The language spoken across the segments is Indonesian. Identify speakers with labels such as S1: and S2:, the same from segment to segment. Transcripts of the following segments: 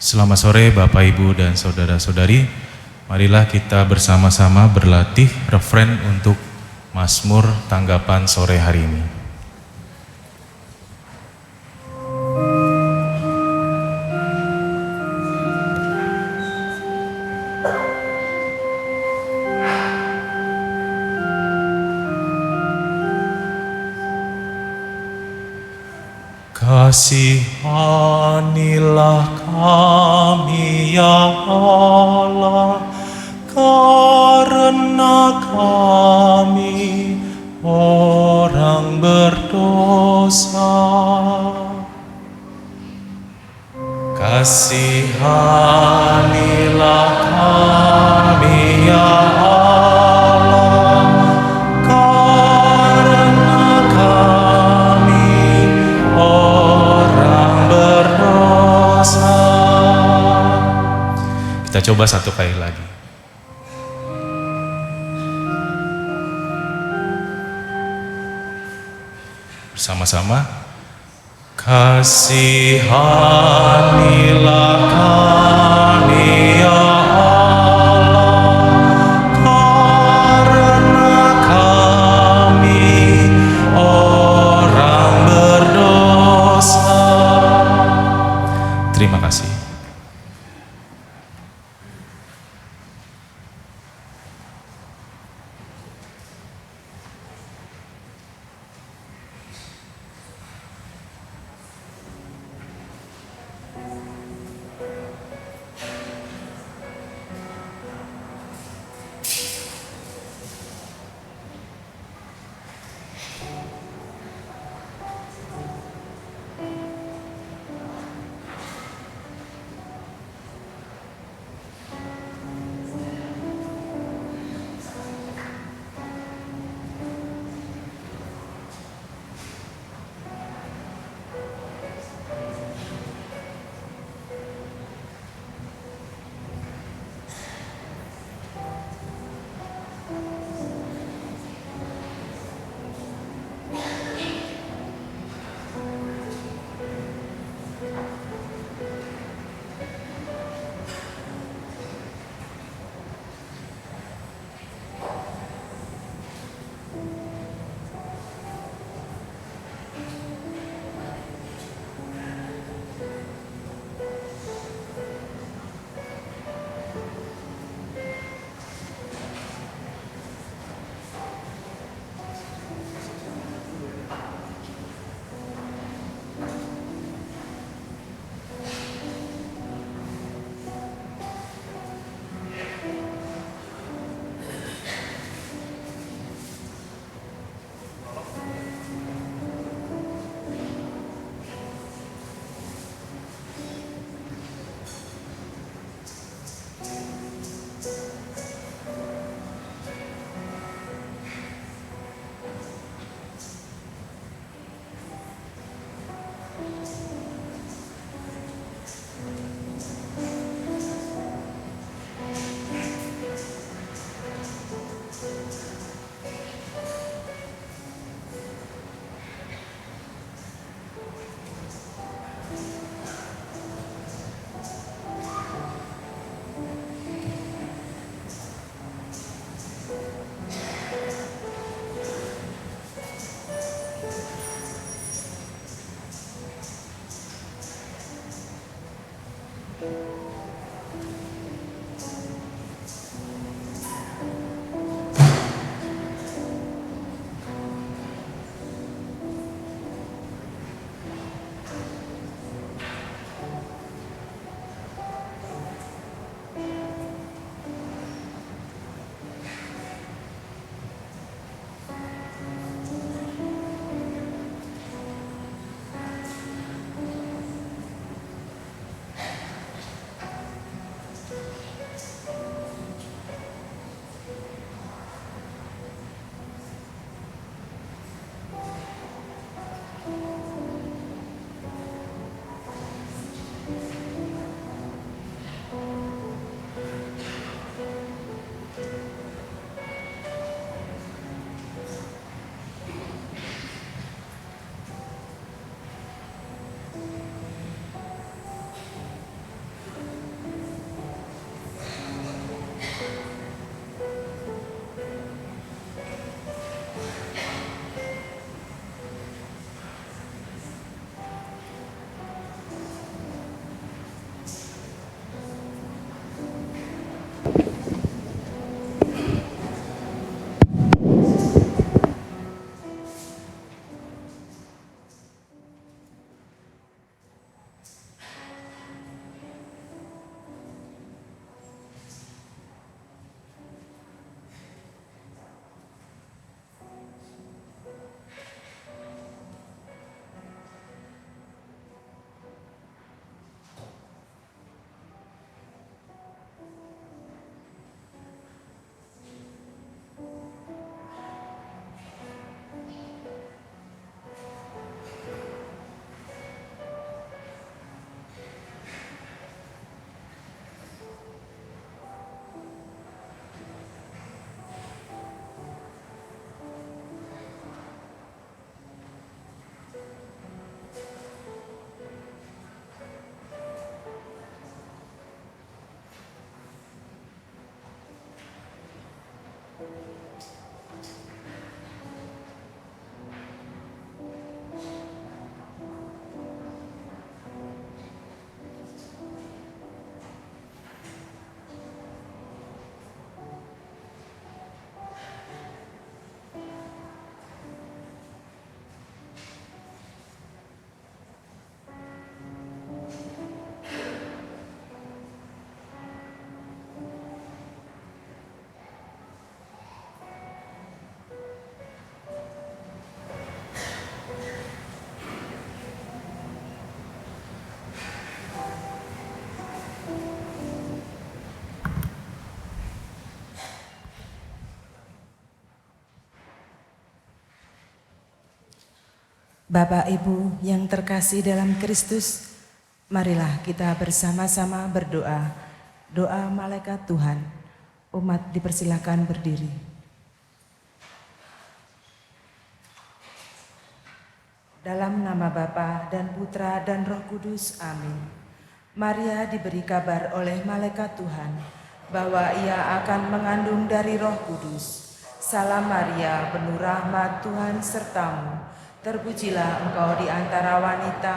S1: Selamat sore Bapak Ibu dan Saudara-saudari. Marilah kita bersama-sama berlatih refren untuk Mazmur tanggapan sore hari ini. Kasihanilah kami ya Allah, karena kami orang berdosa. Kasihanilah kami ya Allah, karena kami orang berdosa. Kita coba satu kali lagi. Bersama-sama. Kasihanilah kami ya Allah, karena kami orang berdosa. Terima kasih.
S2: Bapak Ibu yang terkasih dalam Kristus, marilah kita bersama-sama berdoa. Doa malaikat Tuhan. Umat dipersilakan berdiri. Dalam nama Bapa dan Putra dan Roh Kudus, amin. Maria diberi kabar oleh malaikat Tuhan bahwa ia akan mengandung dari Roh Kudus. Salam Maria, penuh rahmat, Tuhan sertamu. Terpujilah engkau di antara wanita,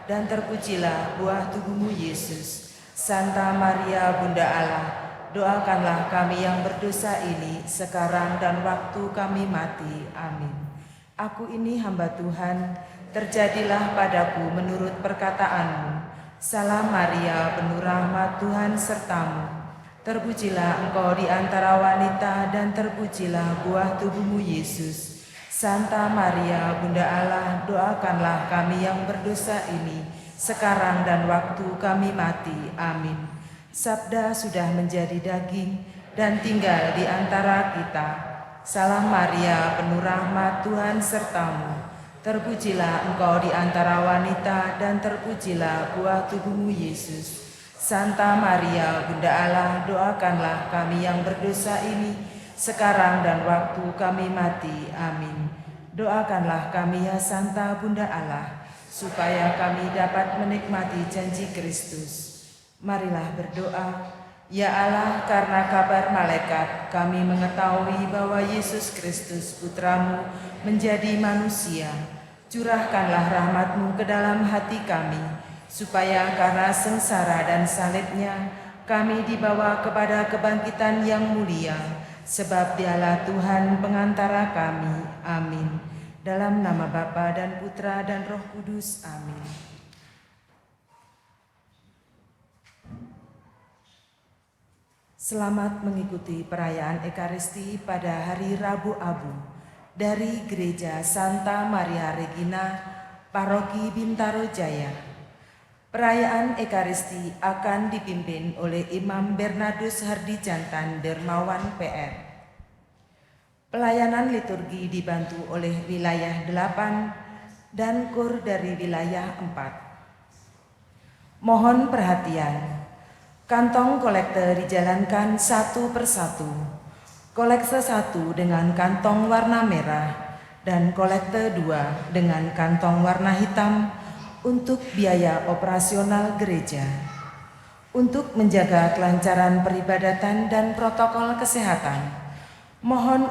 S2: dan terpujilah buah tubuhmu Yesus. Santa Maria, Bunda Allah, doakanlah kami yang berdosa ini sekarang dan waktu kami mati. Amin. Aku ini hamba Tuhan, terjadilah padaku menurut perkataanmu. Salam Maria, penuh rahmat, Tuhan sertamu. Terpujilah engkau di antara wanita, dan terpujilah buah tubuhmu Yesus. Santa Maria, Bunda Allah, doakanlah kami yang berdosa ini sekarang dan waktu kami mati. Amin. Sabda sudah menjadi daging dan tinggal di antara kita. Salam Maria, penuh rahmat, Tuhan sertamu. Terpujilah engkau di antara wanita, dan terpujilah buah tubuhmu Yesus. Santa Maria, Bunda Allah, doakanlah kami yang berdosa ini sekarang dan waktu kami mati. Amin. Doakanlah kami ya Santa Bunda Allah, supaya kami dapat menikmati janji Kristus. Marilah berdoa. Ya Allah, karena kabar malaikat kami mengetahui bahwa Yesus Kristus Putramu menjadi manusia. Curahkanlah rahmat-Mu ke dalam hati kami, supaya karena sengsara dan salibnya kami dibawa kepada kebangkitan yang mulia. Sebab Dialah Tuhan pengantara kami. Amin. Dalam nama Bapa dan Putra dan Roh Kudus. Amin. Selamat mengikuti perayaan Ekaristi pada hari Rabu Abu dari Gereja Santa Maria Regina, Paroki Bintaro Jaya. Perayaan Ekaristi akan dipimpin oleh Imam Bernardus Hardi Jantan Dermawan PR. Pelayanan liturgi dibantu oleh wilayah 8 dan kur dari wilayah 4. Mohon perhatian, kantong kolekte dijalankan satu persatu. Kolekte 1 dengan kantong warna merah dan kolekte 2 dengan kantong warna hitam untuk biaya operasional gereja. Untuk menjaga kelancaran peribadatan dan protokol kesehatan, mohon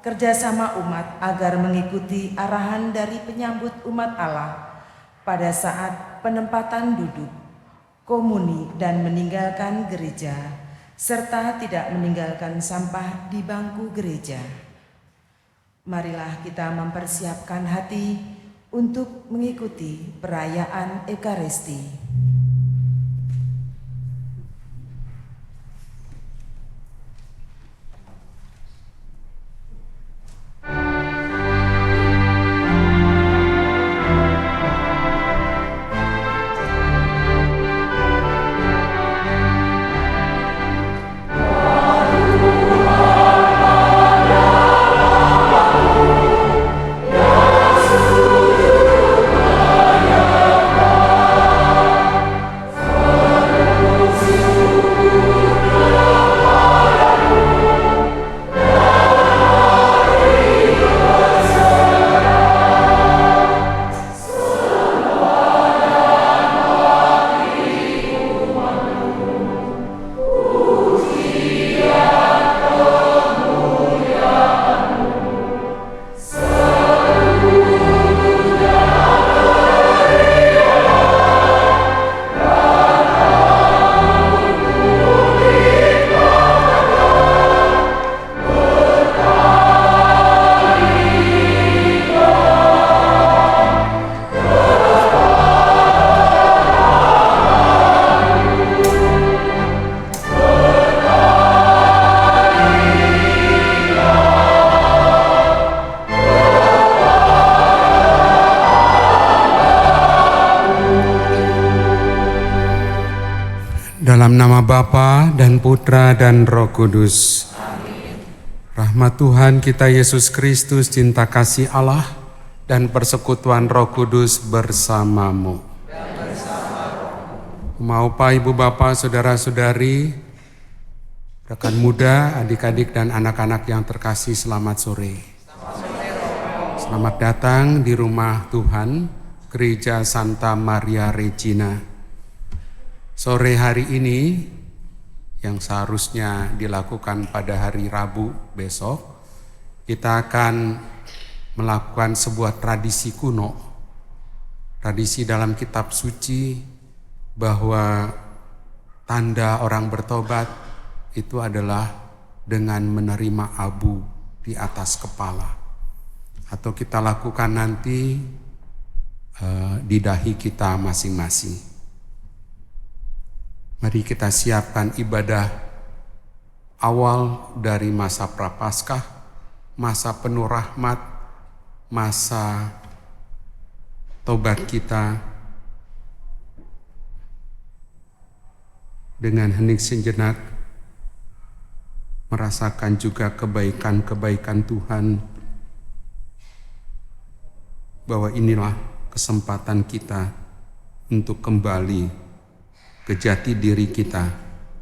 S2: kerjasama umat agar mengikuti arahan dari penyambut umat Allah pada saat penempatan duduk, komuni dan meninggalkan gereja, serta tidak meninggalkan sampah di bangku gereja. Marilah kita mempersiapkan hati untuk mengikuti perayaan Ekaristi.
S3: Dalam nama Bapa dan Putra dan Roh Kudus. Amin. Rahmat Tuhan kita Yesus Kristus, cinta kasih Allah, dan persekutuan Roh Kudus bersamamu. Mau Pak, Ibu, Bapak, Saudara-saudari, rekan muda, adik-adik dan anak-anak yang terkasih, selamat sore. Selamat datang di rumah Tuhan, Gereja Santa Maria Regina. Sore hari ini yang seharusnya dilakukan pada hari Rabu besok, kita akan melakukan sebuah tradisi kuno, tradisi dalam kitab suci bahwa tanda orang bertobat itu adalah dengan menerima abu di atas kepala, atau kita lakukan nanti di dahi kita masing-masing. Mari kita siapkan ibadah awal dari masa Prapaskah, masa penuh rahmat, masa tobat kita, dengan hening sejenak merasakan juga kebaikan-kebaikan Tuhan, bahwa inilah kesempatan kita untuk kembali ke jati diri kita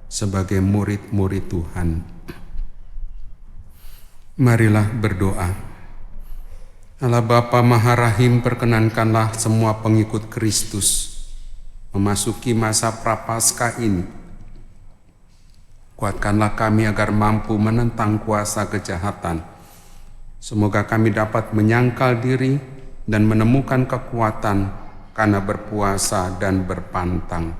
S3: sebagai murid-murid Tuhan. Marilah berdoa. Allah Bapa Maha Rahim, perkenankanlah semua pengikut Kristus memasuki masa Prapaskah ini. Kuatkanlah kami agar mampu menentang kuasa kejahatan. Semoga kami dapat menyangkal diri dan menemukan kekuatan karena berpuasa dan berpantang.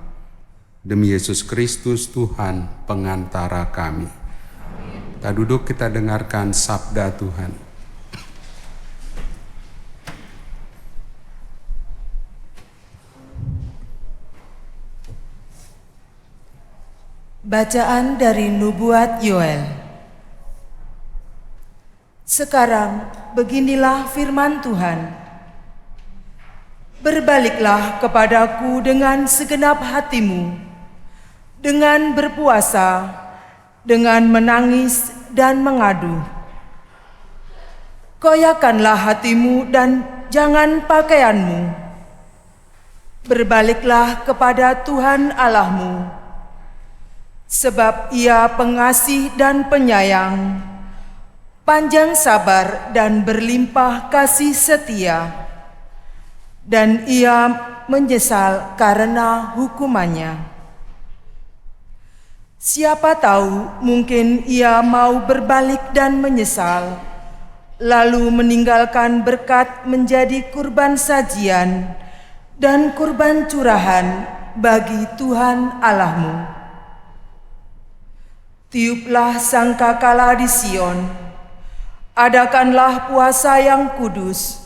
S3: Demi Yesus Kristus Tuhan pengantara kami. Kita duduk, kita dengarkan sabda Tuhan.
S2: Bacaan dari Nubuat Yoel. Sekarang beginilah firman Tuhan. Berbaliklah kepadaku dengan segenap hatimu, dengan berpuasa, dengan menangis dan mengadu. Koyakanlah hatimu dan jangan pakaianmu. Berbaliklah kepada Tuhan Allahmu, sebab Ia pengasih dan penyayang, panjang sabar dan berlimpah kasih setia, dan Ia menyesal karena hukumannya. Siapa tahu mungkin Ia mau berbalik dan menyesal, lalu meninggalkan berkat menjadi kurban sajian dan kurban curahan bagi Tuhan Allahmu. Tiuplah sangkakala di Sion, adakanlah puasa yang kudus,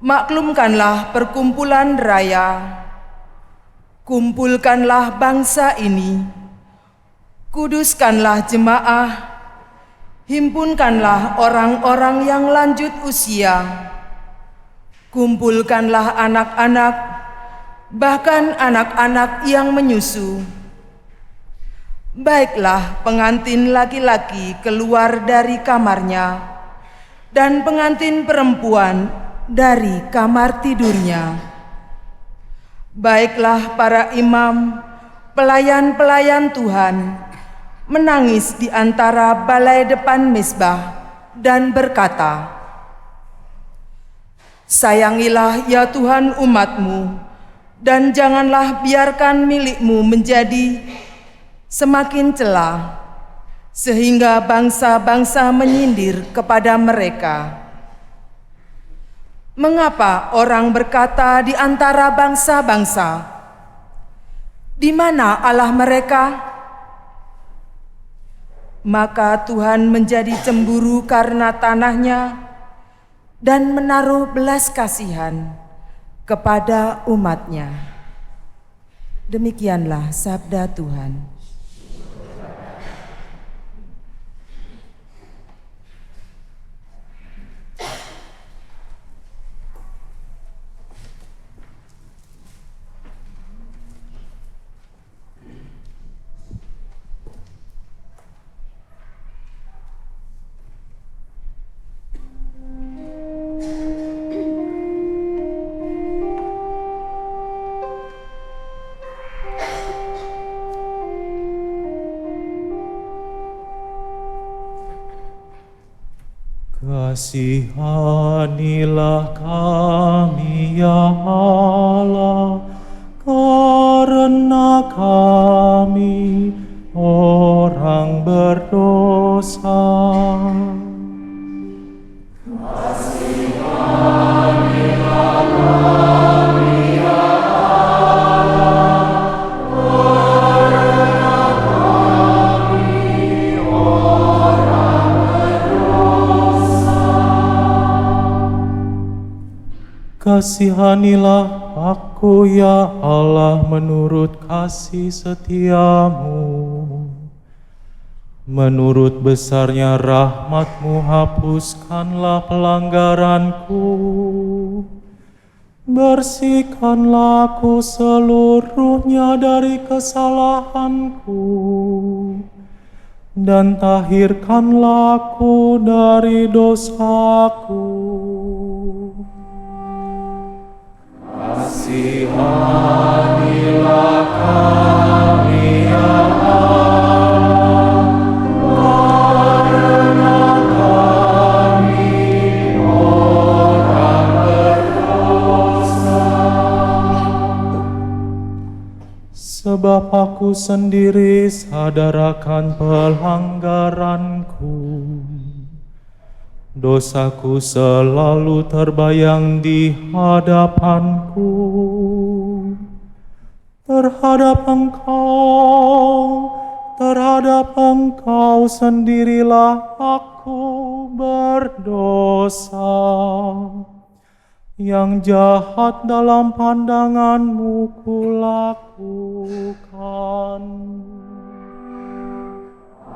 S2: maklumkanlah perkumpulan raya, kumpulkanlah bangsa ini, kuduskanlah jemaah, himpunkanlah orang-orang yang lanjut usia, kumpulkanlah anak-anak, bahkan anak-anak yang menyusu. Baiklah pengantin laki-laki keluar dari kamarnya, dan pengantin perempuan dari kamar tidurnya. Baiklah para imam, pelayan-pelayan Tuhan, menangis di antara balai depan mezbah dan berkata, sayangilah ya Tuhan umat-Mu, dan janganlah biarkan milik-Mu menjadi semakin celah, sehingga bangsa-bangsa menyindir kepada mereka. Mengapa orang berkata di antara bangsa-bangsa, di mana Allah mereka? Maka Tuhan menjadi cemburu karena tanahnya dan menaruh belas kasihan kepada umat-Nya. Demikianlah sabda Tuhan.
S1: Kasihanilah kami ya Allah, karena kami orang berdosa. Kasihanilah kami ya Allah, karena kami orang berdosa. Kasihanilah aku ya Allah menurut kasih setiamu. Menurut besarnya rahmat-Mu hapuskanlah pelanggaranku. Bersihkanlah aku seluruhnya dari kesalahanku. Dan tahirkanlah aku dari dosaku. Kasihanilah kami ya Allah, karena kami orang berdosa. Sebab aku sendiri sadar akan pelanggaranku. Dosaku selalu terbayang di hadapanku. Terhadap Engkau sendirilah aku berdosa. Yang jahat dalam pandangan-Mu kulakukan.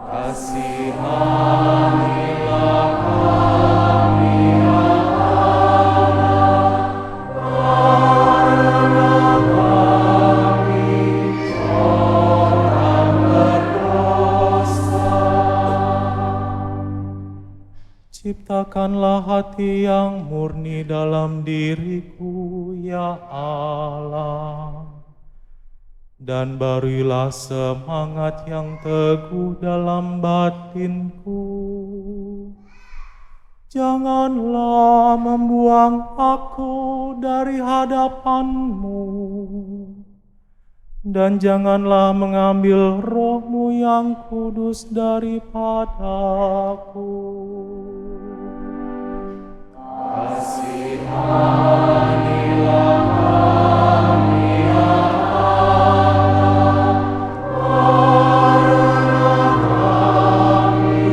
S1: Kasihanilah kami ya Allah, karena kami orang berdosa. Ciptakanlah hati yang murni dalam diriku ya Allah, dan berilah semangat yang teguh dalam batinku. Janganlah membuang aku dari hadapan-Mu, dan janganlah mengambil Roh-Mu yang kudus daripadaku. Kasihanilah kami ya Allah, karena kami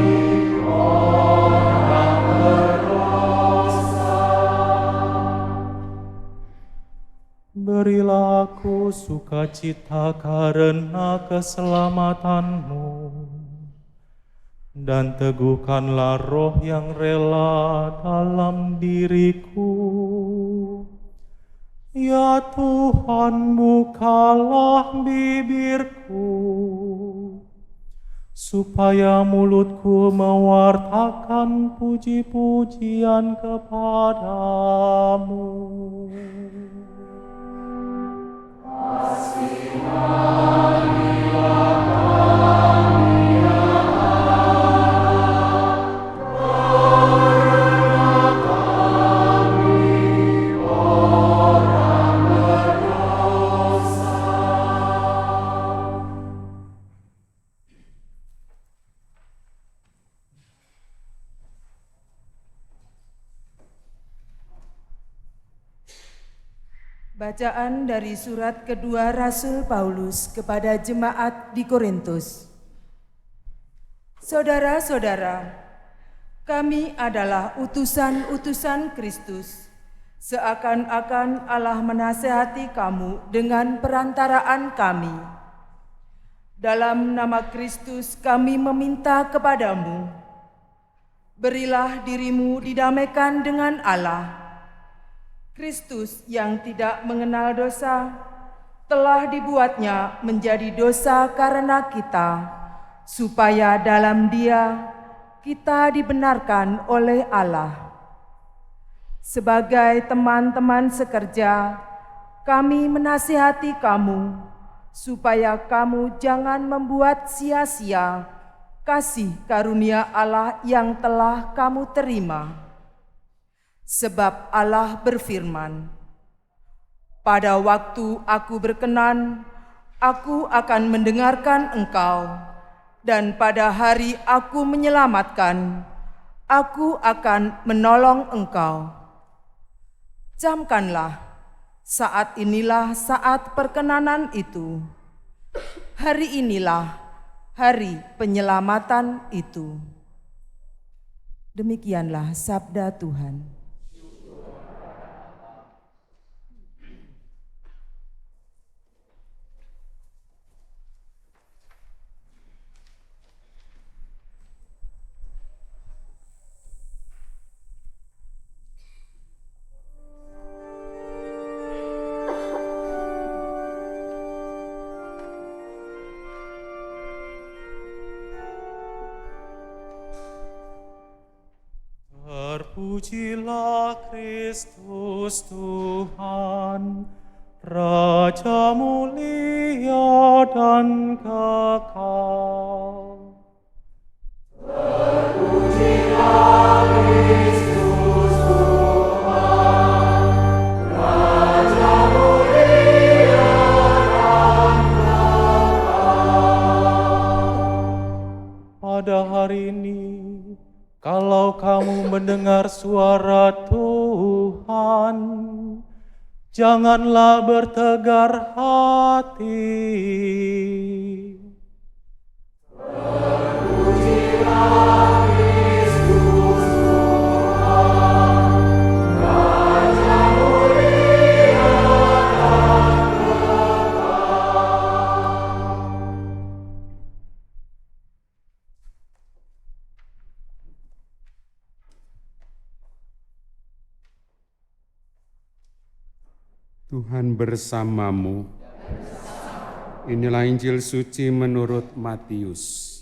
S1: orang berdosa. Berilah aku sukacita karena keselamatan-Mu, dan teguhkanlah roh yang rela dalam diriku. Ya Tuhan, bukalah bibirku, supaya mulutku mewartakan puji-pujian kepadamu. Kasihanilah kami ya Allah, karena kami orang berdosa.
S2: Bacaan dari surat kedua Rasul Paulus kepada jemaat di Korintus. Saudara-saudara, kami adalah utusan-utusan Kristus, seakan-akan Allah menasihati kamu dengan perantaraan kami. Dalam nama Kristus kami meminta kepadamu, berilah dirimu didamaikan dengan Allah. Kristus yang tidak mengenal dosa telah dibuatnya menjadi dosa karena kita, supaya dalam Dia kita dibenarkan oleh Allah. Sebagai teman-teman sekerja, kami menasihati kamu supaya kamu jangan membuat sia-sia kasih karunia Allah yang telah kamu terima. Sebab Allah berfirman, "Pada waktu aku berkenan, aku akan mendengarkan engkau, dan pada hari aku menyelamatkan, aku akan menolong engkau." Camkanlah, saat inilah saat perkenanan itu. Hari inilah hari penyelamatan itu. Demikianlah sabda Tuhan.
S1: Terpujilah Kristus Tuhan, Raja mulia dan kekal. Terpujilah Kristus Tuhan, Raja mulia dan kekal. Pada hari ini, kalau kamu mendengar suara Tuhan, janganlah bertegar hati. Terpujilah Kristus Tuhan, Raja mulia dan kekal.
S3: Tuhan bersamamu. Inilah Injil suci menurut Matius.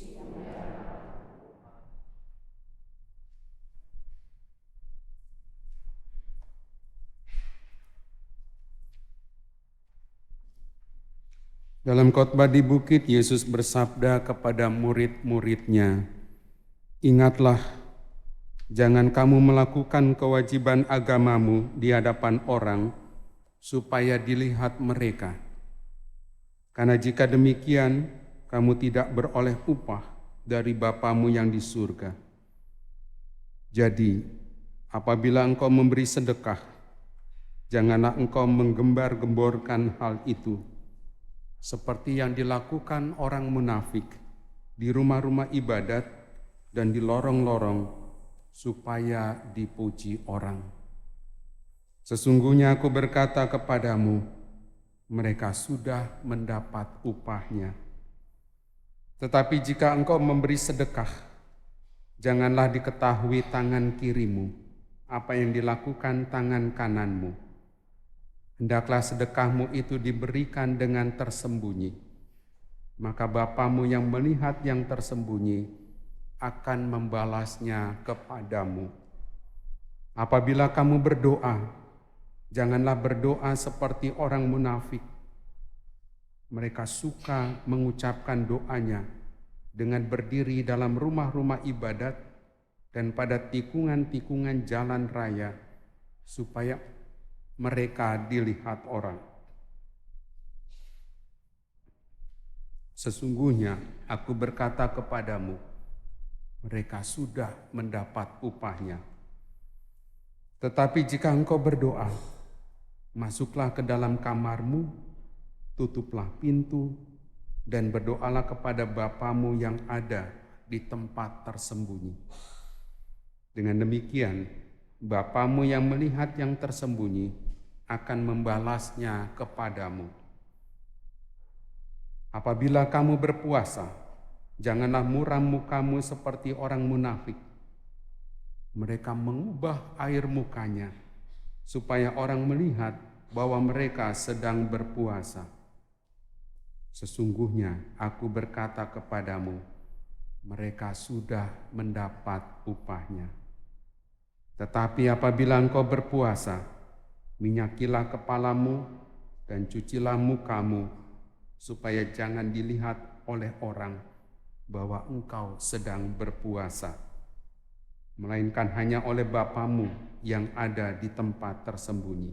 S3: Dalam khotbah di bukit, Yesus bersabda kepada murid-muridnya, "Ingatlah, jangan kamu melakukan kewajiban agamamu di hadapan orang, supaya dilihat mereka. Karena jika demikian, kamu tidak beroleh upah dari Bapamu yang di surga. Jadi, apabila engkau memberi sedekah, janganlah engkau menggembar-gemborkan hal itu, seperti yang dilakukan orang munafik di rumah-rumah ibadat dan di lorong-lorong, supaya dipuji orang. Sesungguhnya aku berkata kepadamu, mereka sudah mendapat upahnya. Tetapi jika engkau memberi sedekah, janganlah diketahui tangan kirimu apa yang dilakukan tangan kananmu. Hendaklah sedekahmu itu diberikan dengan tersembunyi, maka Bapamu yang melihat yang tersembunyi akan membalasnya kepadamu. Apabila kamu berdoa, janganlah berdoa seperti orang munafik. Mereka suka mengucapkan doanya dengan berdiri dalam rumah-rumah ibadat dan pada tikungan-tikungan jalan raya, supaya mereka dilihat orang. Sesungguhnya aku berkata kepadamu, mereka sudah mendapat upahnya. Tetapi jika engkau berdoa, masuklah ke dalam kamarmu, tutuplah pintu, dan berdoalah kepada Bapamu yang ada di tempat tersembunyi. Dengan demikian, Bapamu yang melihat yang tersembunyi akan membalasnya kepadamu. Apabila kamu berpuasa, janganlah muram mukamu seperti orang munafik. Mereka mengubah air mukanya, supaya orang melihat bahwa mereka sedang berpuasa. Sesungguhnya aku berkata kepadamu, mereka sudah mendapat upahnya. Tetapi apabila engkau berpuasa, minyakilah kepalamu dan cucilah mukamu, supaya jangan dilihat oleh orang bahwa engkau sedang berpuasa, melainkan hanya oleh Bapamu yang ada di tempat tersembunyi.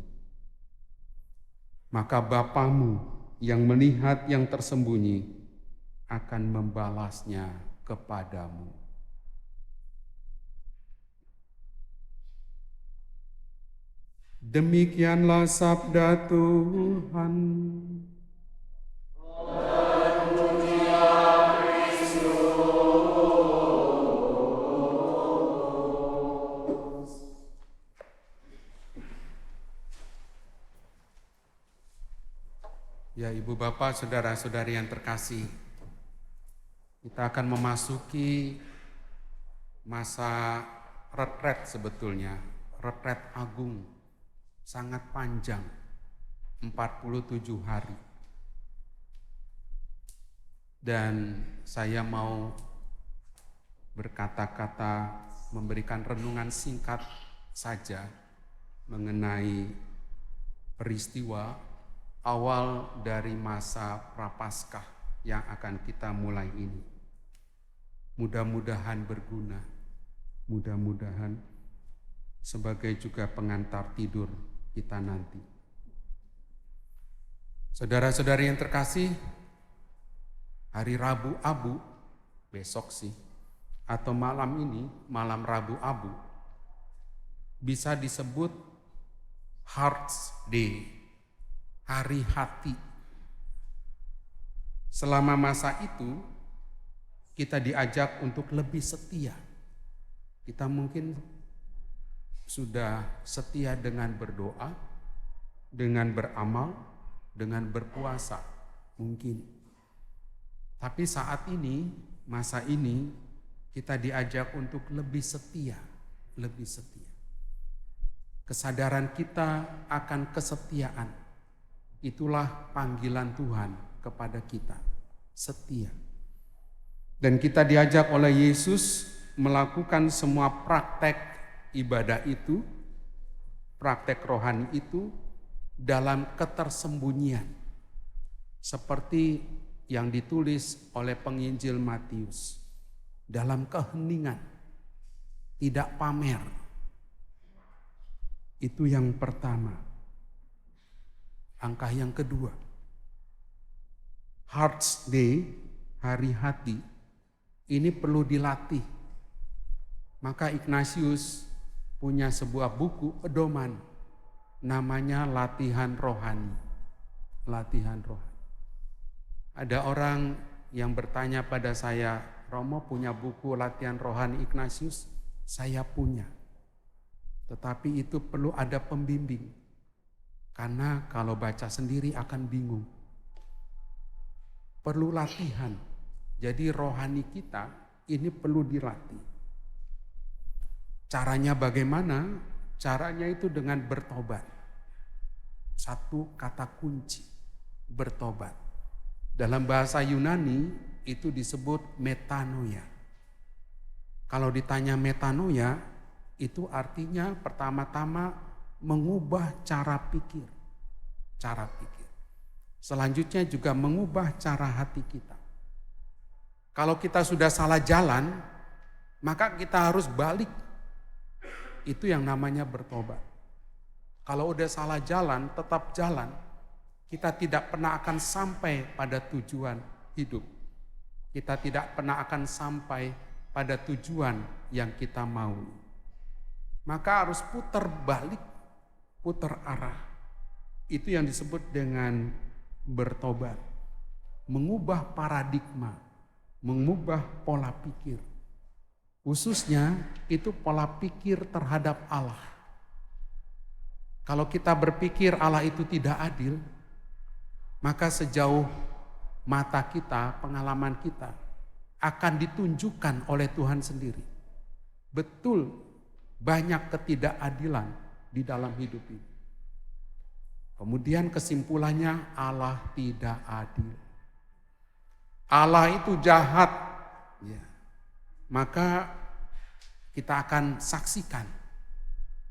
S3: Maka Bapamu yang melihat yang tersembunyi akan membalasnya kepadamu. Demikianlah sabda Tuhan. Ya Ibu Bapak, Saudara-saudari yang terkasih, kita akan memasuki masa retret sebetulnya, retret agung, sangat panjang, 47 hari. Dan saya mau berkata-kata, memberikan renungan singkat saja mengenai peristiwa awal dari masa Prapaskah yang akan kita mulai ini. Mudah-mudahan berguna, mudah-mudahan sebagai juga pengantar tidur kita nanti. Saudara-saudari yang terkasih, hari Rabu Abu, besok sih, atau malam ini, malam Rabu Abu, bisa disebut Heart's Day, hari hati. Selama masa itu, kita diajak untuk lebih setia. Kita mungkin sudah setia dengan berdoa, dengan beramal, dengan berpuasa, mungkin. Tapi saat ini, masa ini, kita diajak untuk lebih setia, lebih setia. Kesadaran kita akan kesetiaan, itulah panggilan Tuhan kepada kita, setia. Dan kita diajak oleh Yesus melakukan semua praktek ibadah itu, praktek rohani itu dalam ketersembunyian. Seperti yang ditulis oleh penginjil Matius, dalam keheningan, tidak pamer. Itu yang pertama. Angka yang kedua, Heart's Day, hari hati, ini perlu dilatih. Maka Ignatius punya sebuah buku pedoman, namanya latihan rohani. Latihan rohani. Ada orang yang bertanya pada saya, Romo punya buku latihan rohani Ignatius? Saya punya. Tetapi itu perlu ada pembimbing. Karena kalau baca sendiri akan bingung. Perlu latihan. Jadi rohani kita ini perlu dilatih. Caranya bagaimana? Caranya itu dengan bertobat. Satu kata kunci, bertobat. Dalam bahasa Yunani itu disebut metanoia. Kalau ditanya metanoia, itu artinya pertama-tama mengubah cara pikir. Cara pikir. Selanjutnya juga mengubah cara hati kita. Kalau kita sudah salah jalan, maka kita harus balik. Itu yang namanya bertobat. Kalau udah salah jalan, tetap jalan. Kita tidak pernah akan sampai pada tujuan hidup. Kita tidak pernah akan sampai pada tujuan yang kita mau. Maka harus putar balik, putar arah. Itu yang disebut dengan bertobat. Mengubah paradigma, mengubah pola pikir. Khususnya itu pola pikir terhadap Allah. Kalau kita berpikir Allah itu tidak adil, maka sejauh mata kita, pengalaman kita akan ditunjukkan oleh Tuhan sendiri. Betul, banyak ketidakadilan di dalam hidup ini. Kemudian kesimpulannya Allah tidak adil. Allah itu jahat. Ya. Maka kita akan saksikan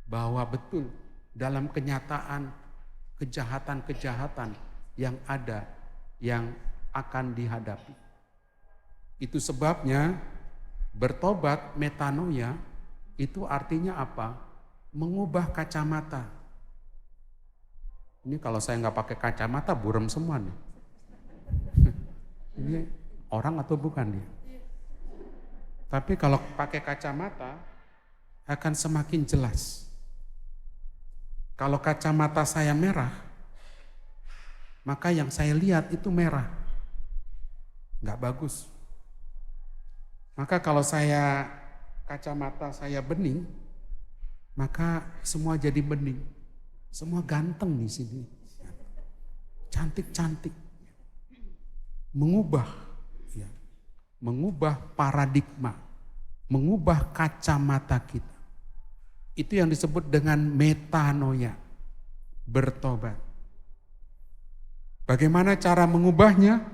S3: bahwa betul dalam kenyataan kejahatan-kejahatan yang ada, yang akan dihadapi. Itu sebabnya bertobat, metanoia, itu artinya apa? Mengubah kacamata. Ini kalau saya nggak pakai kacamata, buram semua nih. Ini orang atau bukan dia? Tapi kalau pakai kacamata, akan semakin jelas. Kalau kacamata saya merah, maka yang saya lihat itu merah. Nggak bagus. Maka kalau kacamata saya bening, maka semua jadi bening. Semua ganteng di sini. Cantik-cantik. Mengubah paradigma, mengubah kacamata kita. Itu yang disebut dengan metanoia, bertobat. Bagaimana cara mengubahnya?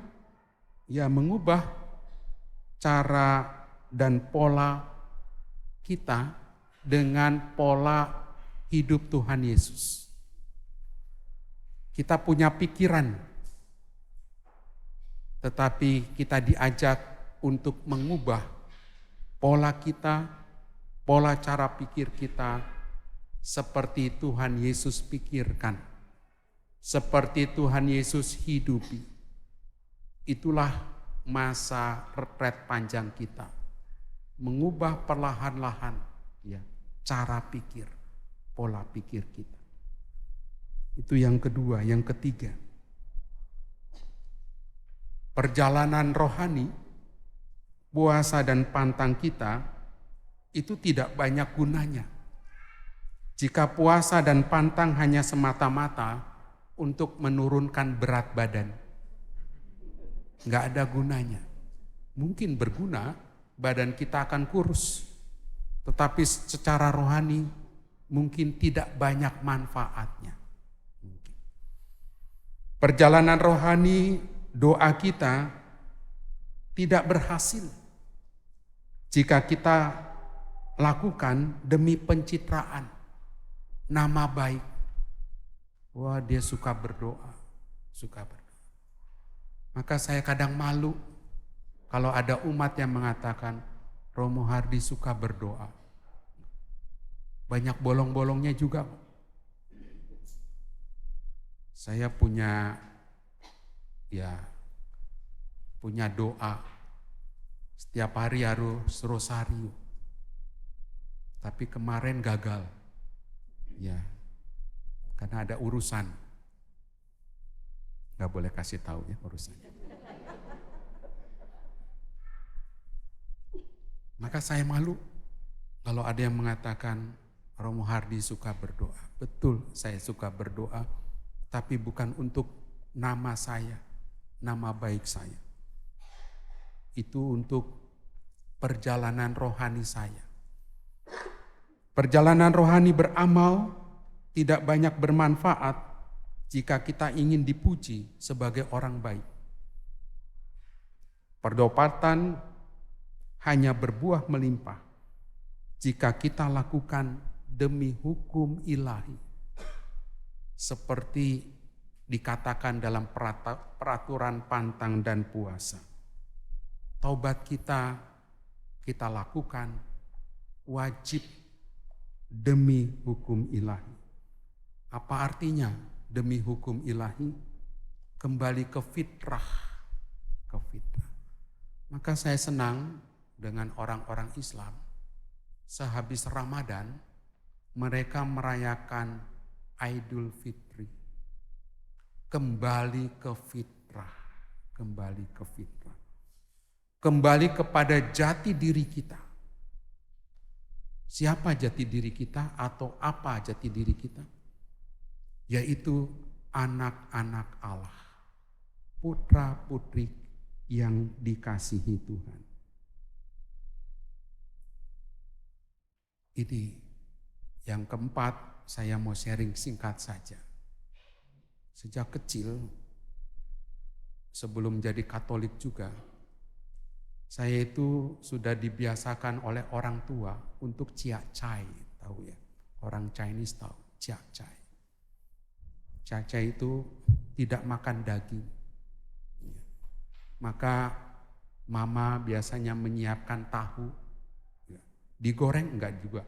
S3: Ya, mengubah cara dan pola kita dengan pola hidup Tuhan Yesus. Kita punya pikiran, tetapi kita diajak untuk mengubah pola kita, pola cara pikir kita seperti Tuhan Yesus pikirkan, seperti Tuhan Yesus hidupi. Itulah masa retret panjang kita, mengubah perlahan-lahan cara pikir, pola pikir kita. Itu yang kedua. Yang ketiga, perjalanan rohani, puasa dan pantang kita itu tidak banyak gunanya jika puasa dan pantang hanya semata-mata untuk menurunkan berat badan. Nggak ada gunanya. Mungkin berguna, badan kita akan kurus, tetapi secara rohani mungkin tidak banyak manfaatnya. Perjalanan rohani, doa kita tidak berhasil jika kita lakukan demi pencitraan, nama baik. Wah, dia suka berdoa. Maka saya kadang malu kalau ada umat yang mengatakan Romo Hardi suka berdoa. Banyak bolong-bolongnya juga. Saya punya doa. Setiap hari harus rosario. Tapi kemarin gagal. Karena ada urusan. Gak boleh kasih tahu ya urusannya. Maka saya malu kalau ada yang mengatakan Romo Hardi suka berdoa. Betul, saya suka berdoa, tapi bukan untuk nama saya, nama baik saya. Itu untuk perjalanan rohani saya. Perjalanan rohani beramal tidak banyak bermanfaat jika kita ingin dipuji sebagai orang baik. Perdobatan hanya berbuah melimpah jika kita lakukan demi hukum ilahi. Seperti dikatakan dalam peraturan pantang dan puasa. Taubat kita lakukan wajib demi hukum ilahi. Apa artinya demi hukum ilahi? Kembali ke fitrah. Maka saya senang dengan orang-orang Islam. Sehabis Ramadan, mereka merayakan Idul Fitri. Kembali ke fitrah. Kembali kepada jati diri kita. Siapa jati diri kita atau apa jati diri kita? Yaitu anak-anak Allah. Putra-putri yang dikasihi Tuhan. Ini yang keempat, saya mau sharing singkat saja. Sejak kecil, sebelum jadi Katolik juga, saya itu sudah dibiasakan oleh orang tua untuk ciak-cai, tahu ya? Orang Chinese tahu, ciak-cai. Ciak-cai itu tidak makan daging. Maka Mama biasanya menyiapkan tahu, digoreng enggak juga,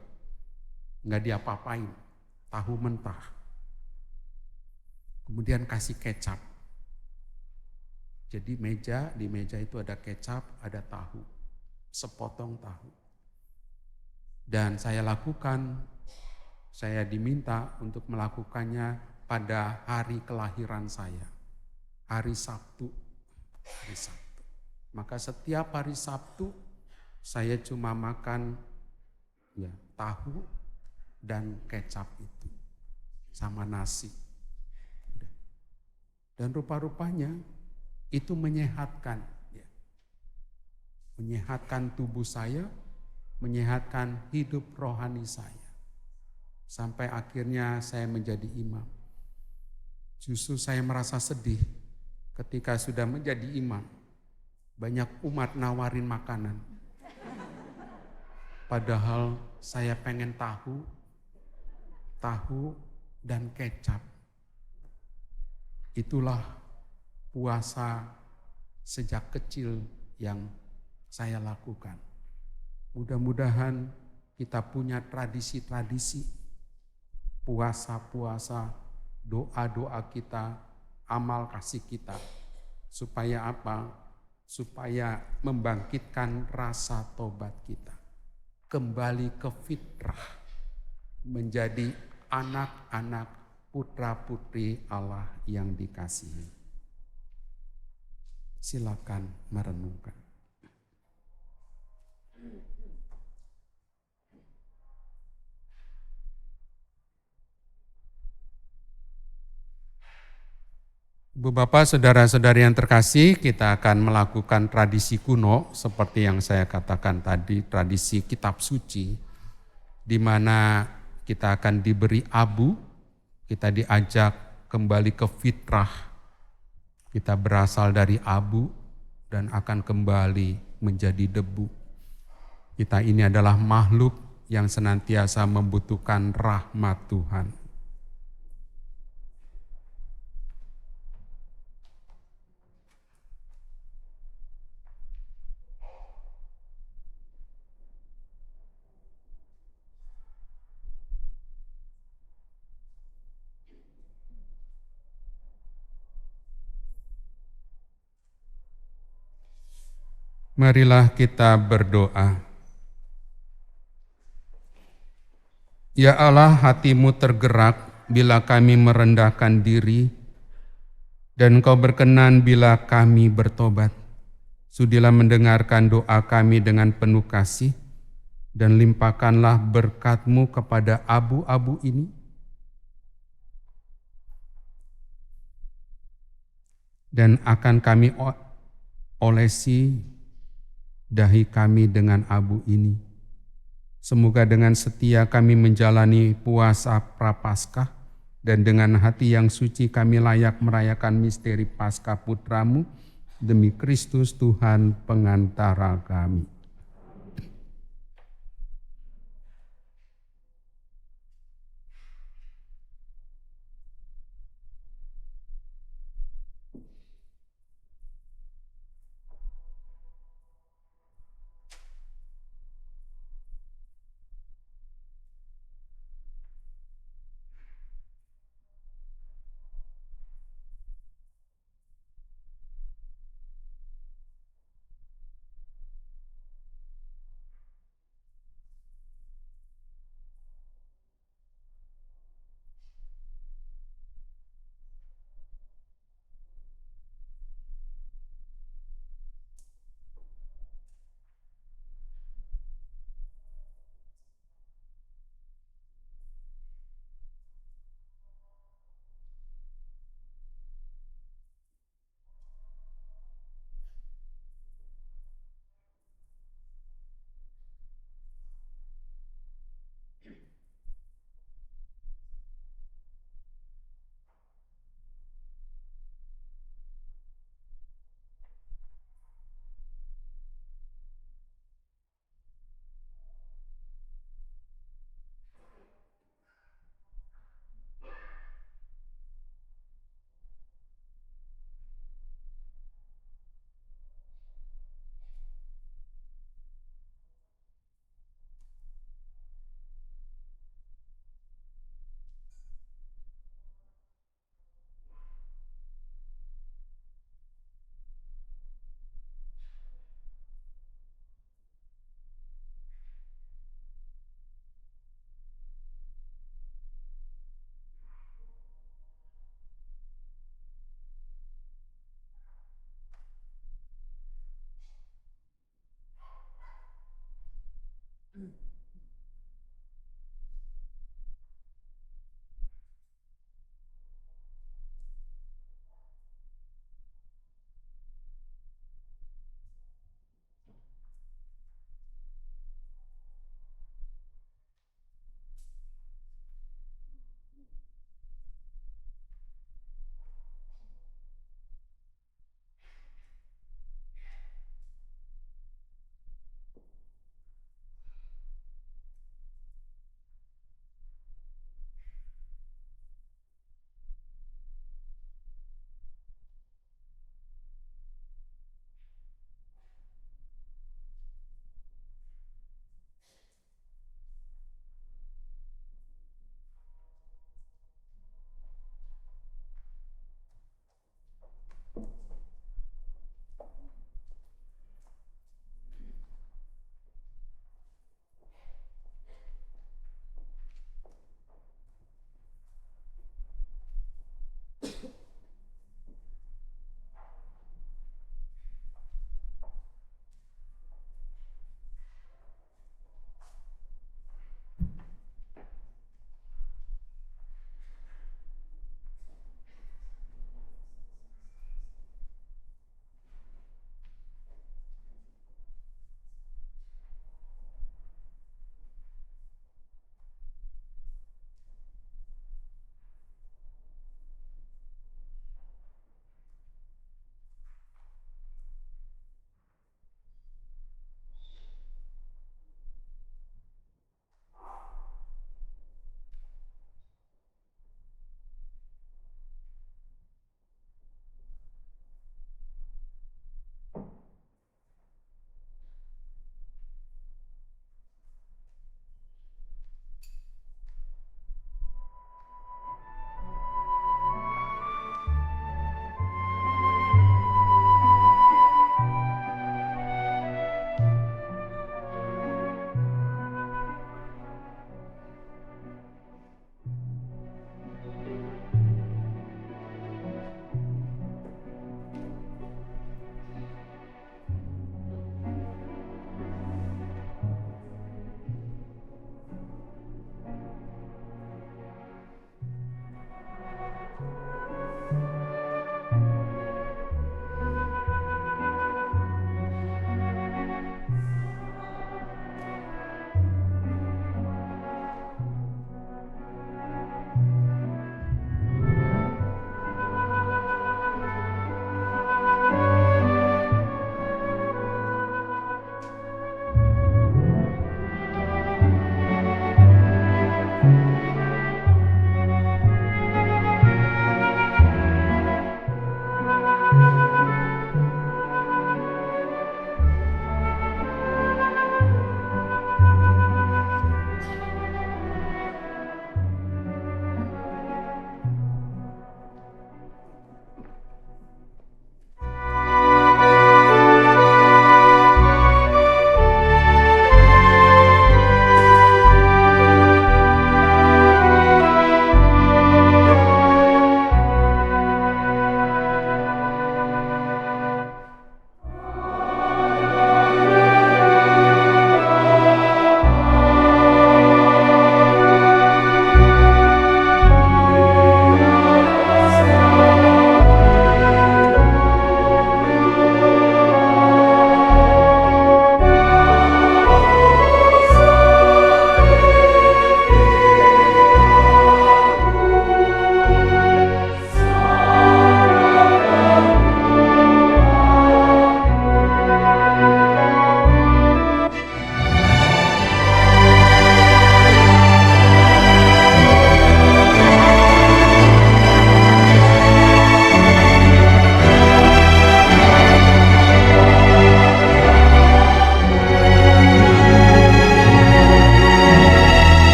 S3: enggak diapa-apain, tahu mentah. Kemudian kasih kecap. Jadi di meja itu ada kecap, ada tahu, sepotong tahu. Dan saya diminta untuk melakukannya pada hari kelahiran saya, hari Sabtu. Maka setiap hari Sabtu saya cuma makan tahu dan kecap itu sama nasi. Dan rupa-rupanya itu menyehatkan tubuh saya, menyehatkan hidup rohani saya. Sampai akhirnya saya menjadi imam. Justru saya merasa sedih ketika sudah menjadi imam. Banyak umat nawarin makanan. Padahal saya pengen tahu dan kecap. Itulah puasa sejak kecil yang saya lakukan. Mudah-mudahan kita punya tradisi-tradisi puasa-puasa, doa-doa kita, amal kasih kita. Supaya apa? Supaya membangkitkan rasa tobat kita. Kembali ke fitrah, menjadi anak-anak putra-putri Allah yang dikasihi. Silakan merenungkan. Ibu Bapak, saudara-saudari yang terkasih, kita akan melakukan tradisi kuno seperti yang saya katakan tadi, tradisi kitab suci, di mana kita akan diberi abu, kita diajak kembali ke fitrah, kita berasal dari abu dan akan kembali menjadi debu. Kita ini adalah makhluk yang senantiasa membutuhkan rahmat Tuhan. Marilah kita berdoa. Ya Allah, hatimu tergerak bila kami merendahkan diri, dan Engkau berkenan bila kami bertobat. Sudilah mendengarkan doa kami dengan penuh kasih, dan limpahkanlah berkat-Mu kepada abu-abu ini, dan akan kami olesi dahi kami dengan abu ini. Semoga dengan setia kami menjalani puasa Prapaskah, dan dengan hati yang suci kami layak merayakan misteri Paskah Putra-Mu demi Kristus Tuhan pengantara kami.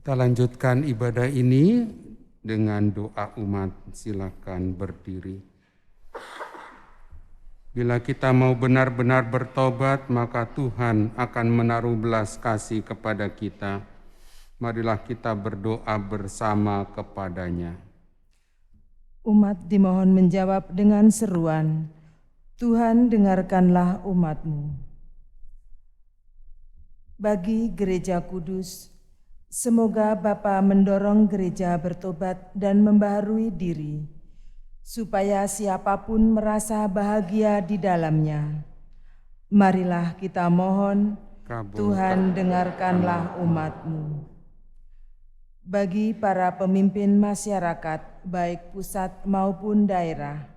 S3: Kita lanjutkan ibadah ini dengan doa umat. Silakan berdiri. Bila kita mau benar-benar bertobat, maka Tuhan akan menaruh belas kasih kepada kita. Marilah kita berdoa bersama kepadanya.
S2: Umat dimohon menjawab dengan seruan, Tuhan dengarkanlah umat-Mu. Bagi Gereja Kudus, semoga Bapa mendorong gereja bertobat dan membaharui diri, supaya siapapun merasa bahagia di dalamnya. Marilah kita mohon, Tuhan dengarkanlah umat-Mu. Bagi para pemimpin masyarakat, baik pusat maupun daerah,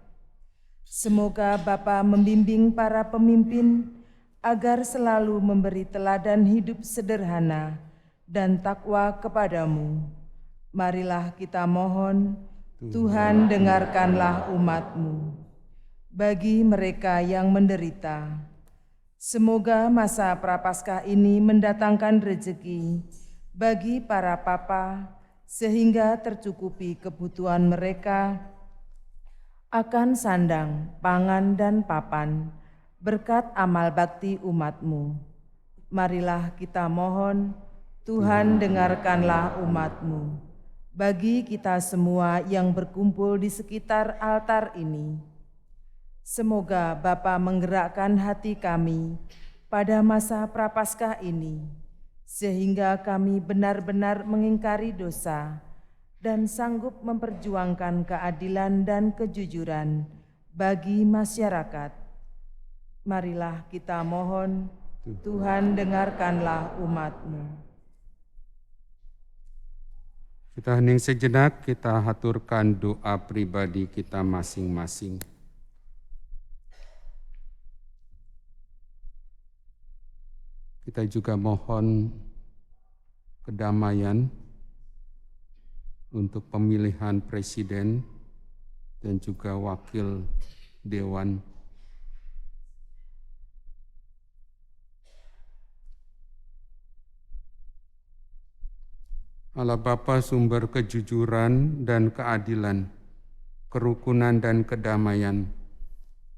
S2: semoga Bapa membimbing para pemimpin agar selalu memberi teladan hidup sederhana dan takwa kepadamu. Marilah kita mohon, Tuhan dengarkanlah umat-Mu. Bagi mereka yang menderita, semoga masa Prapaskah ini mendatangkan rezeki bagi para papa, sehingga tercukupi kebutuhan mereka akan sandang, pangan, dan papan, berkat amal bakti umat-Mu. Marilah kita mohon, Tuhan dengarkanlah umat-Mu. Bagi kita semua yang berkumpul di sekitar altar ini, semoga Bapa menggerakkan hati kami pada masa Prapaskah ini, sehingga kami benar-benar mengingkari dosa dan sanggup memperjuangkan keadilan dan kejujuran bagi masyarakat. Marilah kita mohon, Tuhan dengarkanlah umat-Mu.
S3: Kita hening sejenak, kita haturkan doa pribadi kita masing-masing. Kita juga mohon kedamaian untuk pemilihan presiden dan juga wakil dewan. Allah Bapa sumber kejujuran dan keadilan, kerukunan dan kedamaian,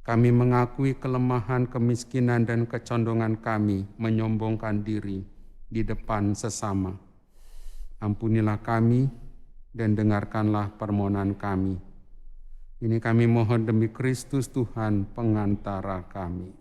S3: kami mengakui kelemahan, kemiskinan, dan kecondongan kami menyombongkan diri di depan sesama. Ampunilah kami dan dengarkanlah permohonan kami. Ini kami mohon demi Kristus Tuhan pengantara kami.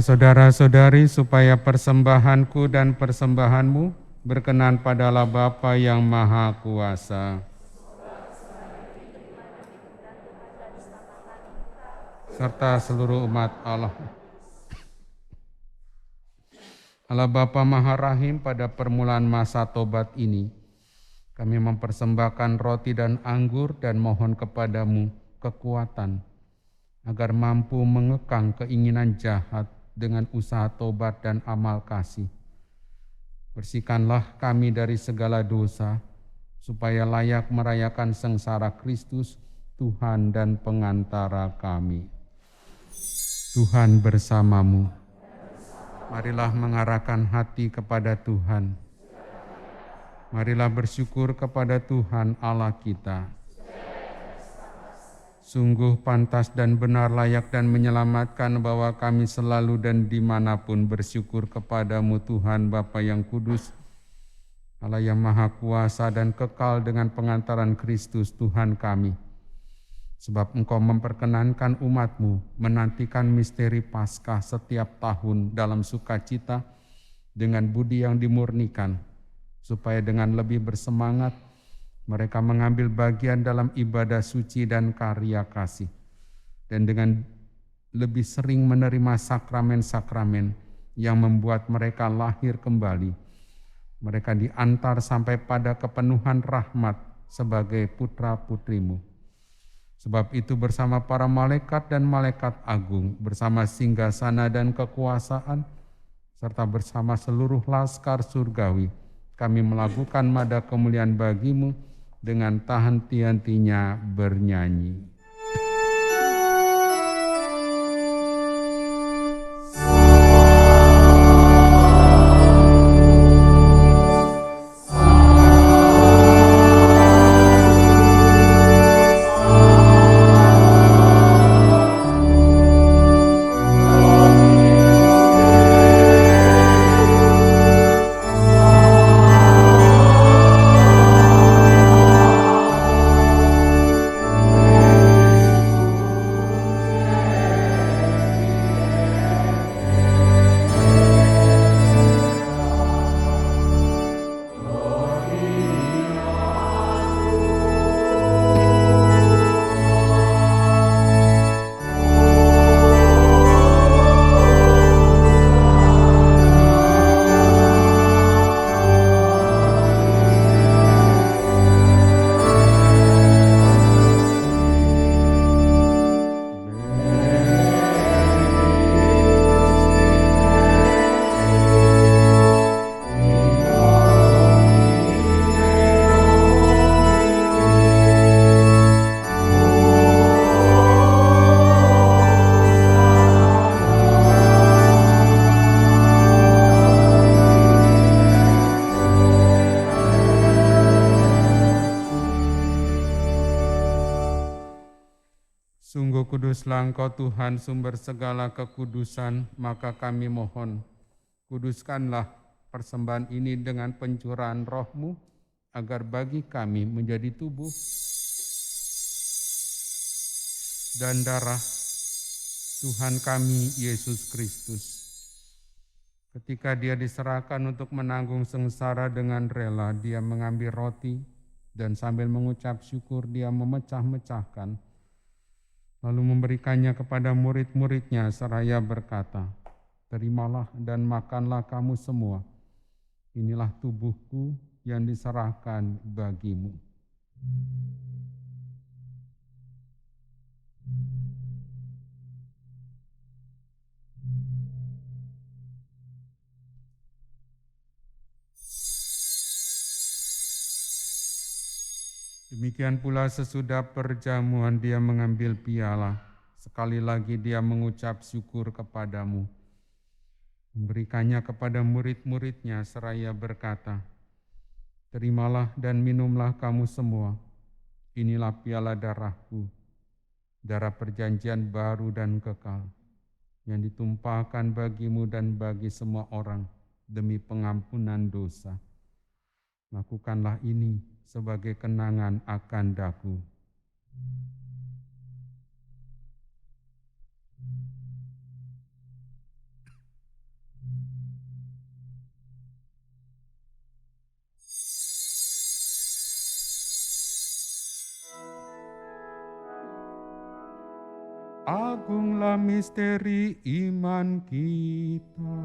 S3: saudara-saudari, supaya persembahanku dan persembahanmu berkenan pada Allah Bapa yang Maha Kuasa. Serta seluruh umat Allah. Allah Bapa Maha Rahim, pada permulaan masa tobat ini, kami mempersembahkan roti dan anggur dan mohon kepadamu kekuatan, agar mampu mengekang keinginan jahat dengan usaha tobat dan amal kasih. Bersihkanlah kami dari segala dosa, supaya layak merayakan sengsara Kristus, Tuhan dan pengantara kami. Tuhan bersamamu. Marilah mengarahkan hati kepada Tuhan. Marilah bersyukur kepada Tuhan Allah kita. Sungguh pantas dan benar, layak dan menyelamatkan bahwa kami selalu dan dimanapun bersyukur kepadamu Tuhan Bapa yang kudus, Allah yang Maha Kuasa dan kekal dengan pengantaran Kristus Tuhan kami. Sebab Engkau memperkenankan umat-Mu menantikan misteri Paskah setiap tahun dalam sukacita dengan budi yang dimurnikan, supaya dengan lebih bersemangat mereka mengambil bagian dalam ibadah suci dan karya kasih, dan dengan lebih sering menerima sakramen-sakramen yang membuat mereka lahir kembali. Mereka diantar sampai pada kepenuhan rahmat sebagai putra-putrimu. Sebab itu bersama para malaikat dan malaikat agung, bersama singgasana dan kekuasaan, serta bersama seluruh laskar surgawi, kami melakukan mada kemuliaan bagimu dengan tak henti-hentinya bernyanyi. Sungguh kuduslah Engkau Tuhan, sumber segala kekudusan, maka kami mohon, kuduskanlah persembahan ini dengan pencurahan Roh-Mu, agar bagi kami menjadi tubuh dan darah Tuhan kami Yesus Kristus. Ketika Dia diserahkan untuk menanggung sengsara dengan rela, Dia mengambil roti dan sambil mengucap syukur Dia memecah-mecahkan, lalu memberikannya kepada murid-muridnya seraya berkata, "Terimalah dan makanlah kamu semua. Inilah tubuhku yang diserahkan bagimu." Demikian pula sesudah perjamuan Dia mengambil piala. Sekali lagi Dia mengucap syukur kepadamu, memberikannya kepada murid-muridnya seraya berkata, "Terimalah dan minumlah kamu semua. Inilah piala darahku, darah perjanjian baru dan kekal, yang ditumpahkan bagimu dan bagi semua orang demi pengampunan dosa. Lakukanlah ini sebagai kenangan akan daku." agunglah misteri iman kita.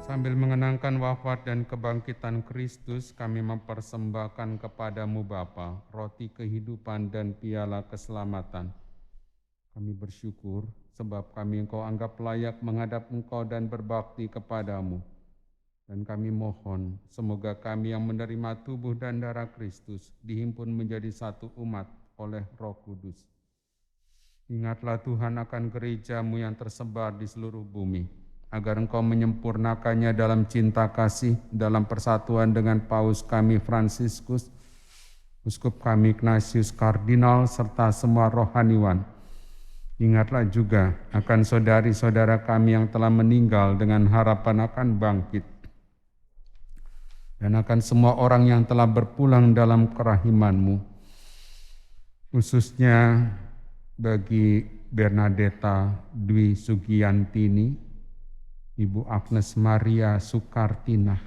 S3: Sambil mengenangkan wafat dan kebangkitan Kristus, kami mempersembahkan kepadamu Bapa, roti kehidupan dan piala keselamatan. Kami bersyukur sebab kami Engkau anggap layak menghadap Engkau dan berbakti kepadamu. Dan kami mohon, semoga kami yang menerima tubuh dan darah Kristus dihimpun menjadi satu umat oleh Roh Kudus. Ingatlah Tuhan akan gereja-Mu yang tersebar di seluruh bumi, agar Engkau menyempurnakannya dalam cinta kasih, dalam persatuan dengan Paus kami Fransiskus, Uskup kami Ignatius Kardinal, serta semua rohaniwan. Ingatlah juga akan saudari-saudara kami yang telah meninggal dengan harapan akan bangkit, dan akan semua orang yang telah berpulang dalam kerahiman-Mu, khususnya bagi Bernadetta Dwi Sugiyantini, Ibu Agnes Maria Sukartina.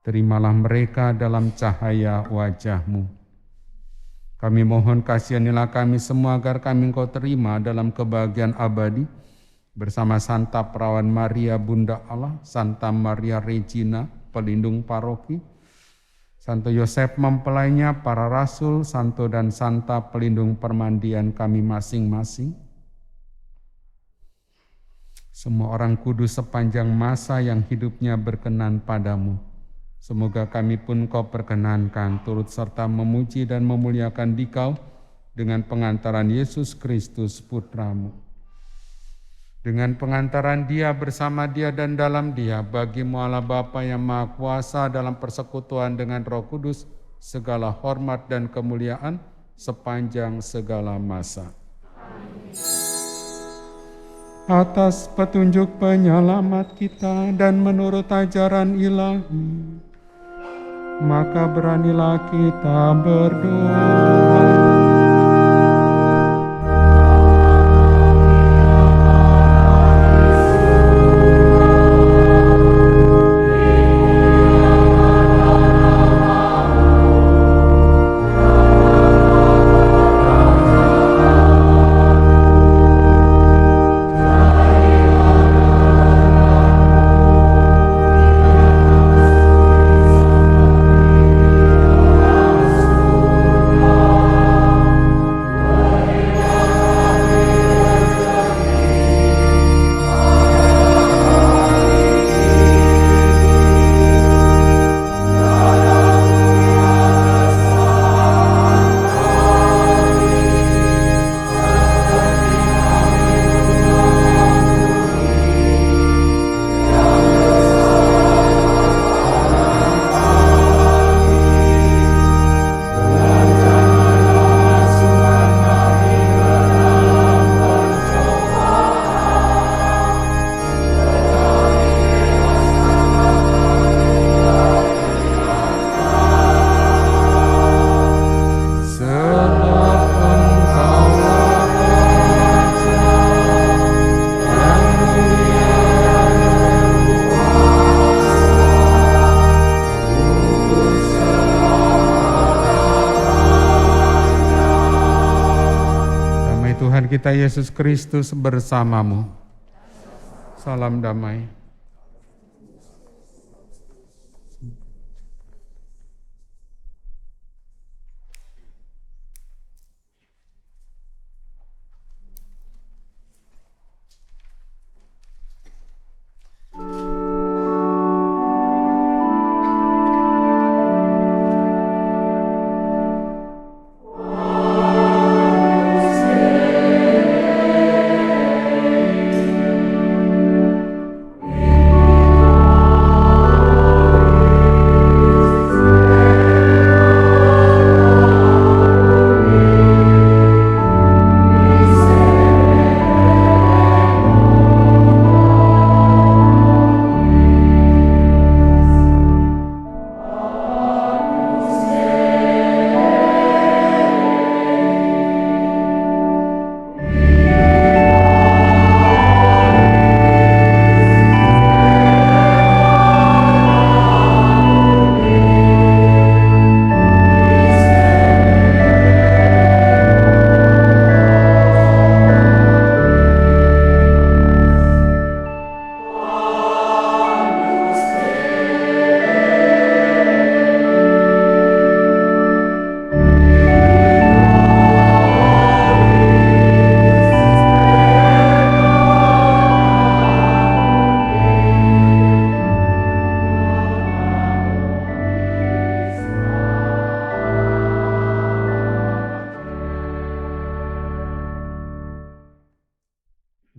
S3: Terimalah mereka dalam cahaya wajah-Mu. Kami mohon kasihanilah kami semua agar kami Engkau terima dalam kebahagiaan abadi bersama Santa Perawan Maria Bunda Allah, Santa Maria Regina, pelindung paroki, Santo Yosef mempelainya, para rasul, santo dan santa pelindung permandian kami masing-masing, semua orang kudus sepanjang masa yang hidupnya berkenan padamu. Semoga kami pun Kau perkenankan turut serta memuji dan memuliakan Dikau dengan pengantaran Yesus Kristus Putra-Mu. Dengan pengantaran Dia, bersama Dia dan dalam Dia, bagi-Mu Allah Bapa yang Maha Kuasa dalam persekutuan dengan Roh Kudus, segala hormat dan kemuliaan sepanjang segala masa. Atas petunjuk penyelamat kita dan menurut ajaran ilahi, maka beranilah kita berdoa. Kita Yesus Kristus bersamamu. Salam damai.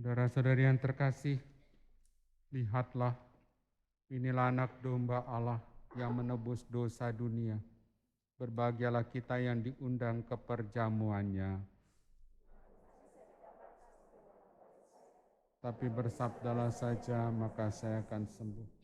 S3: Saudara-saudari yang terkasih, lihatlah, inilah anak domba Allah yang menebus dosa dunia. Berbahagialah kita yang diundang ke perjamuannya. Tapi bersabdalah saja, maka saya akan sembuh.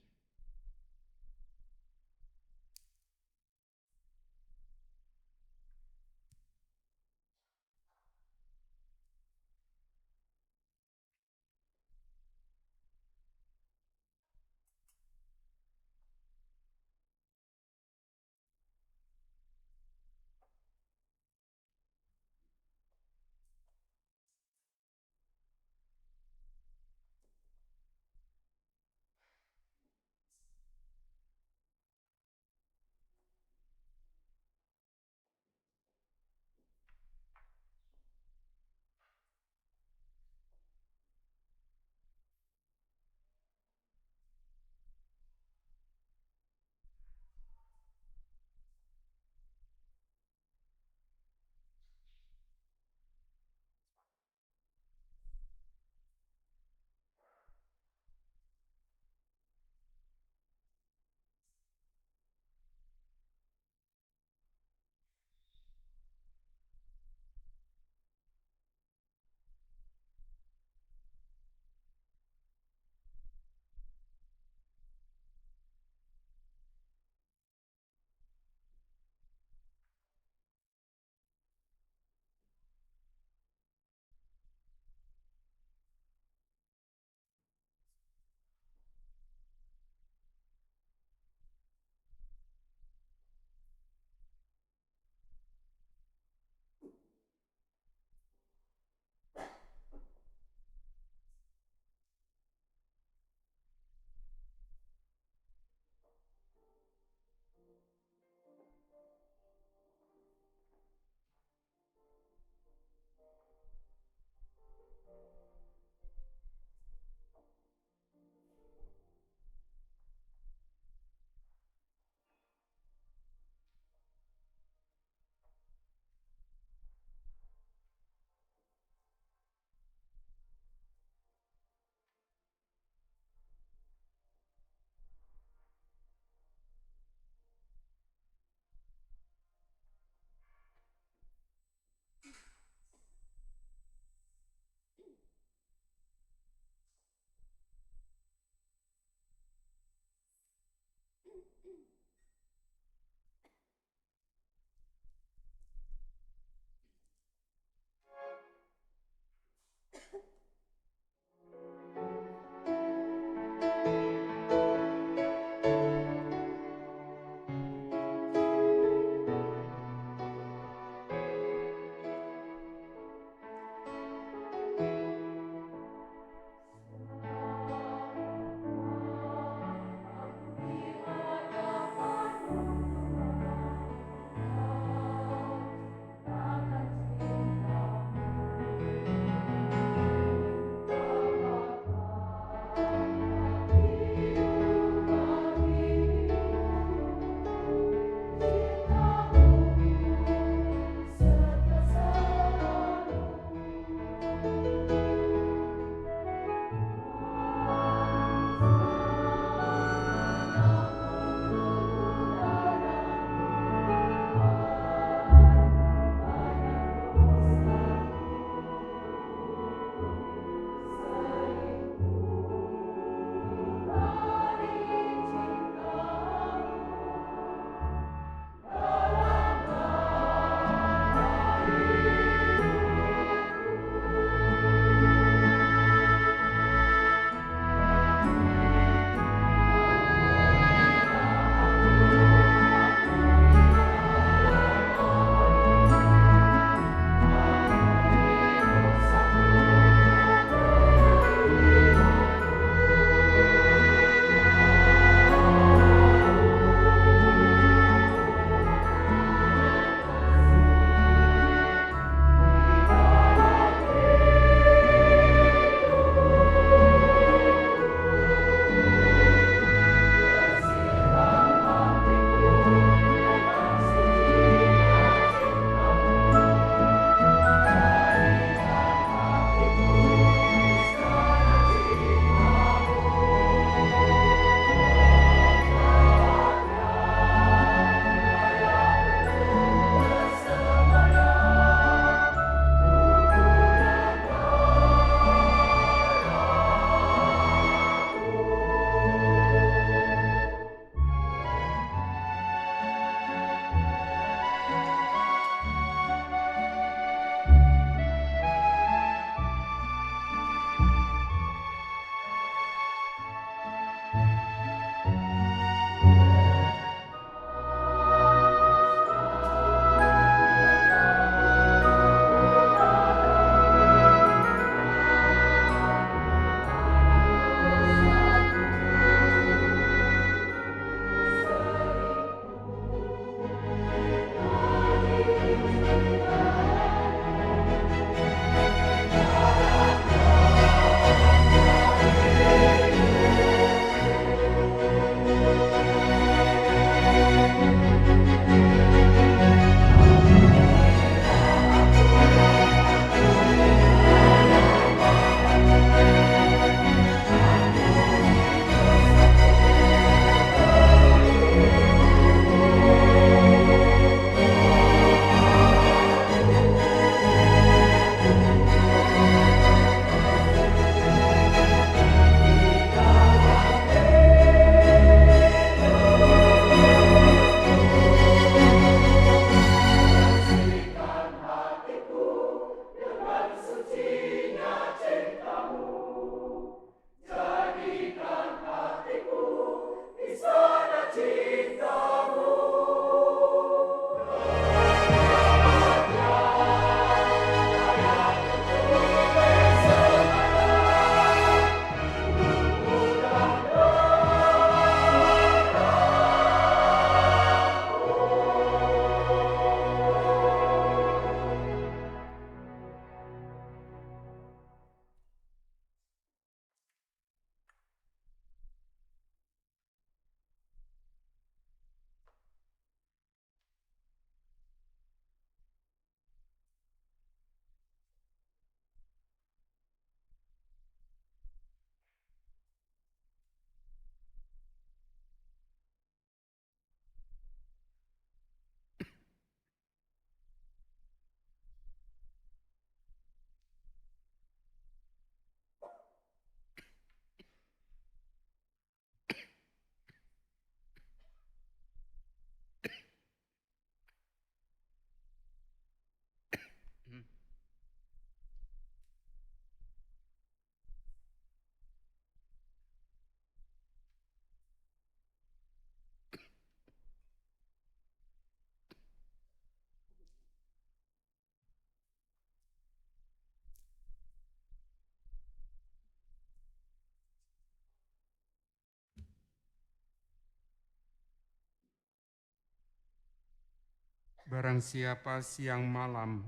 S3: Barang siapa siang malam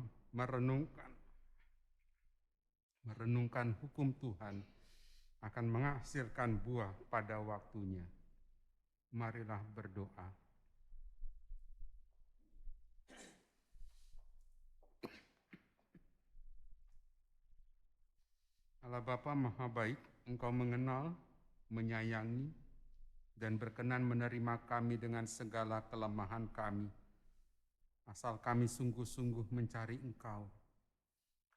S3: merenungkan hukum Tuhan akan menghasilkan buah pada waktunya. Marilah berdoa. Allah Bapa Maha Baik, Engkau mengenal, menyayangi, dan berkenan menerima kami dengan segala kelemahan kami. Asal kami sungguh-sungguh mencari Engkau.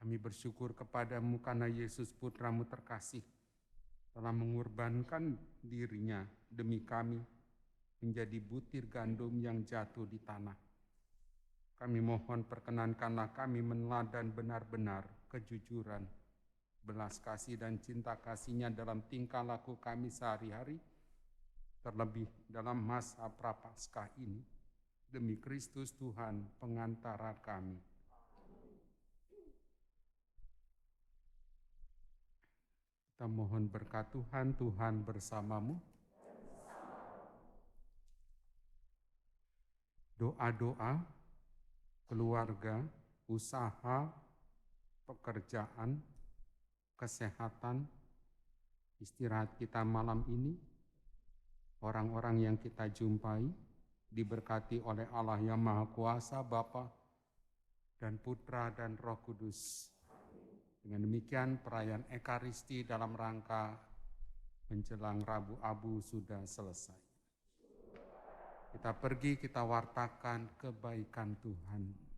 S3: Kami bersyukur kepadamu karena Yesus Putramu terkasih telah mengorbankan dirinya demi kami menjadi butir gandum yang jatuh di tanah. Kami mohon perkenankanlah kami meneladani benar-benar kejujuran, belas kasih dan cinta kasih-Nya dalam tingkah laku kami sehari-hari, terlebih dalam masa Prapaskah ini. Demi Kristus Tuhan pengantara kami. Kita mohon berkat Tuhan, Tuhan bersamamu. Doa-doa, keluarga, usaha, pekerjaan, kesehatan, istirahat kita malam ini, orang-orang yang kita jumpai, diberkati oleh Allah yang Maha Kuasa, Bapa dan Putra dan Roh Kudus. Dengan demikian perayaan Ekaristi dalam rangka menjelang Rabu Abu sudah selesai. Kita pergi, kita wartakan kebaikan Tuhan.